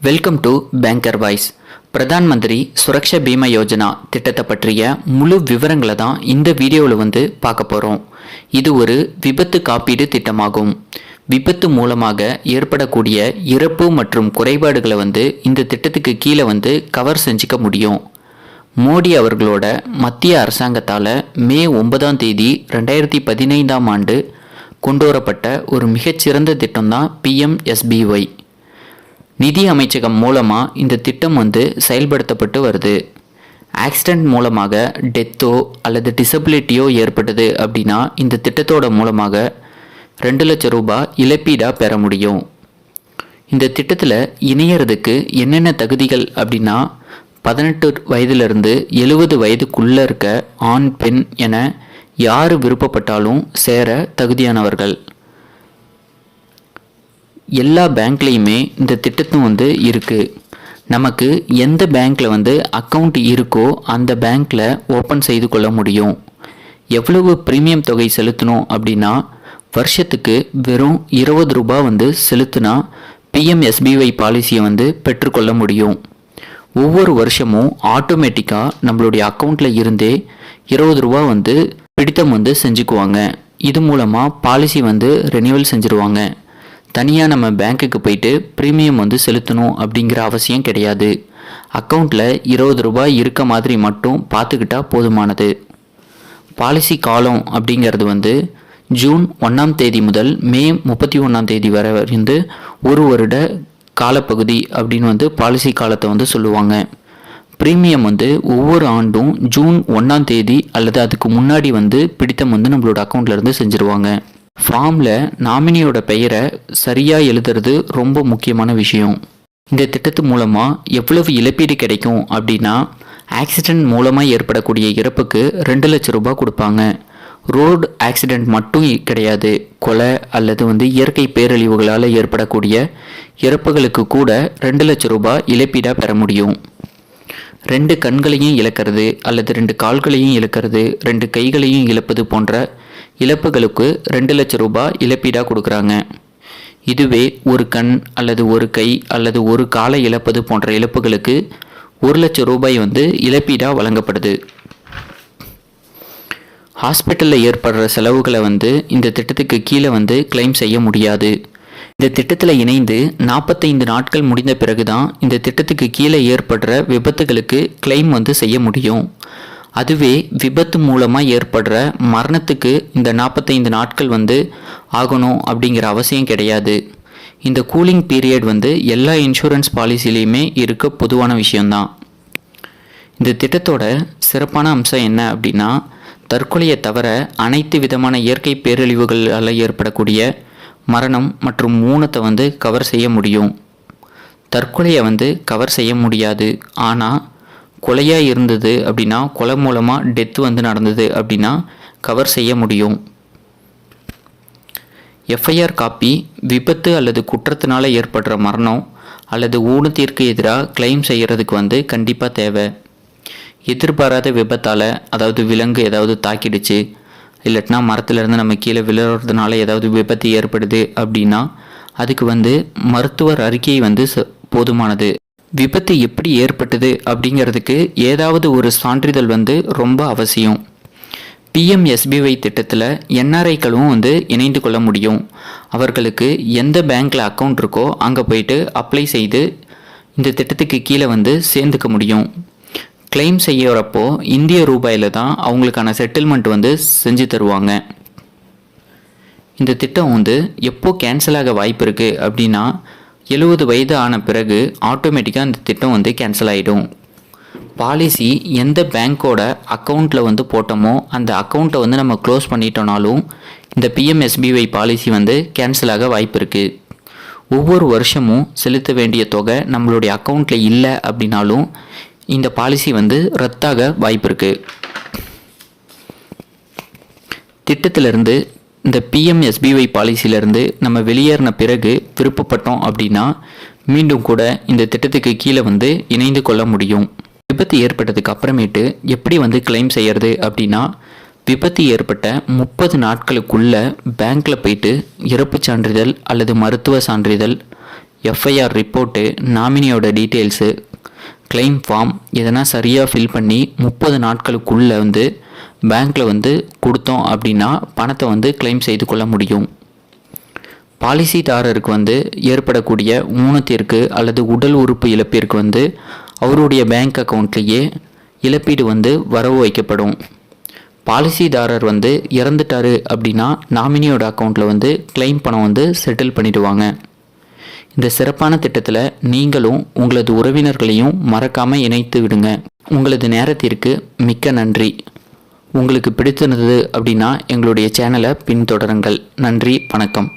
Welcome to banker voice. Pradhan Mantri Suraksha Bima Yojana திட்டத்தை பற்றிய முழு விவரங்களை தான் இந்த வீடியோவில் பார்க்க போகிறோம். இது ஒரு விபத்து காப்பீடு திட்டமாகும். விபத்து மூலமாக ஏற்படக்கூடிய இறப்பு மற்றும் குறைபாடுகளை இந்த திட்டத்துக்கு கீழே கவர் செஞ்சுக்க முடியும். மோடி அவர்களோட மத்திய அரசாங்கத்தால் மே 9ஆம் தேதி 2015ஆம் ஆண்டு கொண்டு வரப்பட்ட ஒரு மிகச்சிறந்த திட்டம் தான் PMSBY. நிதி அமைச்சகம் மூலமாக இந்த திட்டம் செயல்படுத்தப்பட்டு வருது. ஆக்சிடெண்ட் மூலமாக டெத்தோ அல்லது டிசபிலிட்டியோ ஏற்பட்டது அப்படின்னா இந்த திட்டத்தோட மூலமாக 2 லட்சம் ரூபாய் இழப்பீடாக பெற முடியும். இந்த திட்டத்தில் இணையறதுக்கு என்னென்ன தகுதிகள் அப்படின்னா 18 வயதிலிருந்து 70 வயதுக்குள்ளே இருக்க ஆண் பெண் என யார் விருப்பப்பட்டாலும் சேர தகுதியானவர்கள். எல்லா பேங்க்லேயுமே இந்த திட்டத்தும் இருக்குது. நமக்கு எந்த பேங்க்கில் அக்கௌண்ட் இருக்கோ அந்த பேங்க்கில் ஓப்பன் செய்து கொள்ள முடியும். எவ்வளவு ப்ரீமியம் தொகை செலுத்தணும் அப்படின்னா வருஷத்துக்கு வெறும் 20 ரூபாய் செலுத்தினா PMSBY பாலிசியை பெற்றுக்கொள்ள முடியும். ஒவ்வொரு வருஷமும் ஆட்டோமேட்டிக்காக நம்மளுடைய அக்கௌண்ட்டில் இருந்தே 20 ரூபா பிடித்தம் செஞ்சுக்குவாங்க. இது மூலமாக பாலிசி ரெனியூவல் செஞ்சுருவாங்க. தனியாக நம்ம பேங்க்குக்கு போயிட்டு ப்ரீமியம் செலுத்தணும் அப்படிங்கிற அவசியம் கிடையாது. அக்கௌண்ட்டில் 20 ரூபாய் இருக்க மாதிரி மட்டும் பார்த்துக்கிட்டா போதுமானது. பாலிசி காலம் அப்படிங்கிறது ஜூன் 1ஆம் தேதி முதல் மே 31ஆம் தேதி வரை ஒரு வருட காலப்பகுதி அப்படின்னு பாலிசி காலத்தை சொல்லுவாங்க. ப்ரீமியம் ஒவ்வொரு ஆண்டும் ஜூன் 1ஆம் தேதி அல்லது அதுக்கு முன்னாடி பிடித்தம் நம்மளோட அக்கௌண்ட்லேருந்து செஞ்சுருவாங்க. ஃபார்மில் நாமினியோட பெயரை சரியாக எழுதுறது ரொம்ப முக்கியமான விஷயம். இந்த திட்டத்து மூலமாக எவ்வளவு இழப்பீடு கிடைக்கும் அப்படின்னா ஆக்சிடெண்ட் மூலமாக ஏற்படக்கூடிய இறப்புக்கு 2 லட்சம் ரூபாய் கொடுப்பாங்க. ரோடு ஆக்சிடெண்ட் மட்டும் கிடையாது, கொலை அல்லது இயற்கை பேரழிவுகளால் ஏற்படக்கூடிய இறப்புகளுக்கு கூட 2 லட்சம் ரூபாய் இழப்பீடாக பெற முடியும். 2 கண்களையும் இழக்கிறது அல்லது 2 கால்களையும் இழக்கிறது, 2 கைகளையும் இழப்பது போன்ற இழப்புகளுக்கு 2 லட்சம் ரூபாய் இழப்பீடாக கொடுக்குறாங்க. இதுவே ஒரு கண் அல்லது ஒரு கை அல்லது ஒரு காலை இழப்பது போன்ற இழப்புகளுக்கு 1 லட்சம் ரூபாய் இழப்பீடாக வழங்கப்படுது. ஹாஸ்பிட்டலில் ஏற்படுற செலவுகளை இந்த திட்டத்துக்கு கீழே கிளைம் செய்ய முடியாது. இந்த திட்டத்தில் இணைந்து 45 நாட்கள் முடிந்த பிறகு தான் இந்த திட்டத்துக்கு கீழே ஏற்படுற விபத்துகளுக்கு கிளைம் செய்ய முடியும். அதுவே விபத்து மூலமாக ஏற்படுற மரணத்துக்கு இந்த 45 நாட்கள் ஆகணும் அப்படிங்கிற அவசியம் கிடையாது. இந்த கூலிங் பீரியட் எல்லா இன்சூரன்ஸ் பாலிசிலையுமே இருக்க பொதுவான விஷயம்தான். இந்த திட்டத்தோட சிறப்பான அம்சம் என்ன அப்படின்னா தற்கொலையை தவிர அனைத்து விதமான இயற்கை பேரழிவுகளால் ஏற்படக்கூடிய மரணம் மற்றும் ஊனத்தை கவர் செய்ய முடியும். தற்கொலையை கவர் செய்ய முடியாது. ஆனால் கொலையாக இருந்தது அப்படின்னா கொலை மூலமாக டெத்து நடந்தது அப்படின்னா கவர் செய்ய முடியும். FIR காப்பி விபத்து அல்லது குற்றத்தினால ஏற்படுற மரணம் அல்லது ஊனத்திற்கு எதிராக கிளைம் செய்கிறதுக்கு கண்டிப்பாக தேவை. எதிர்பாராத விபத்தால் அதாவது விலங்கு ஏதாவது தாக்கிடுச்சு இல்லட்டினா மரத்துலேருந்து நம்ம கீழே விழுறதுனால ஏதாவது விபத்து ஏற்படுது அப்படின்னா அதுக்கு மருத்துவர் அறிக்கை போதுமானது. விபத்து எப்படி ஏற்பட்டது அப்படிங்கிறதுக்கு ஏதாவது ஒரு சான்றிதழ் ரொம்ப அவசியம். PMSBY திட்டத்தில் NRIக்களும் இணைந்து கொள்ள முடியும். அவர்களுக்கு எந்த பேங்க்கில் அக்கௌண்ட் இருக்கோ அங்கே போயிட்டு அப்ளை செய்து இந்த திட்டத்துக்கு கீழே சேர்ந்துக்க முடியும். கிளைம் செய்யறப்போ இந்திய ரூபாயில் தான் அவங்களுக்கான செட்டில்மெண்ட் செஞ்சு தருவாங்க. இந்த திட்டம் எப்போ கேன்சல் ஆக வாய்ப்பு இருக்குது அப்படின்னா 70 வயது ஆன பிறகு ஆட்டோமேட்டிக்காக அந்த திட்டம் கேன்சல் ஆகிடும். பாலிசி எந்த பேங்க்கோட அக்கௌண்ட்டில் போட்டோமோ அந்த அக்கௌண்ட்டை நம்ம க்ளோஸ் பண்ணிட்டோனாலும் இந்த PMSBY பாலிசி கேன்சல் ஆக வாய்ப்பு இருக்குது. ஒவ்வொரு வருஷமும் செலுத்த வேண்டிய தொகை நம்மளுடைய அக்கௌண்ட்டில் இல்லை அப்படின்னாலும் இந்த பாலிசி ரத்தாக வாய்ப்பு இருக்குது. திட்டத்திலிருந்து இந்த PMSBY பாலிசியிலேருந்து நம்ம வெளியேறின பிறகு விருப்பப்பட்டோம் அப்படின்னா மீண்டும் கூட இந்த திட்டத்துக்கு கீழே இணைந்து கொள்ள முடியும். விபத்து ஏற்பட்டதுக்கு அப்புறமேட்டு எப்படி கிளைம் செய்கிறது அப்படின்னா விபத்து ஏற்பட்ட 30 நாட்களுக்குள்ள பேங்க்கில் போயிட்டு இறப்பு சான்றிதழ் அல்லது மருத்துவ சான்றிதழ் எஃப்ஐஆர் ரிப்போர்ட்டு, நாமினியோட டீட்டெயில்ஸு, கிளைம் ஃபார்ம் இதெல்லாம் சரியாக ஃபில் பண்ணி 30 நாட்களுக்குள்ளே வந்து பேங்க்கில் வந்து கொடுத்தோம் அப்படின்னா பணத்தை வந்து கிளைம் செய்து கொள்ள முடியும். பாலிசிதாரருக்கு வந்து ஏற்படக்கூடிய ஊனத்திற்கு அல்லது உடல் உறுப்பு இழப்பிற்கு வந்து அவருடைய பேங்க் அக்கௌண்ட்லேயே இழப்பீடு வந்து வரவு வைக்கப்படும். பாலிசிதாரர் வந்து இறந்துட்டாரு அப்படின்னா நாமினியோட அக்கௌண்ட்டில் வந்து கிளைம் பணம் வந்து செட்டில் பண்ணிடுவாங்க. இந்த சிறப்பான திட்டத்தில் நீங்களும் உங்களது உறவினர்களையும் மறக்காமல் இணைத்து விடுங்க. உங்களது நேரத்திற்கு மிக்க நன்றி. உங்களுக்கு பிடித்திருந்தது அப்படின்னா எங்களுடைய சேனலை பின்தொடருங்கள். நன்றி, வணக்கம்.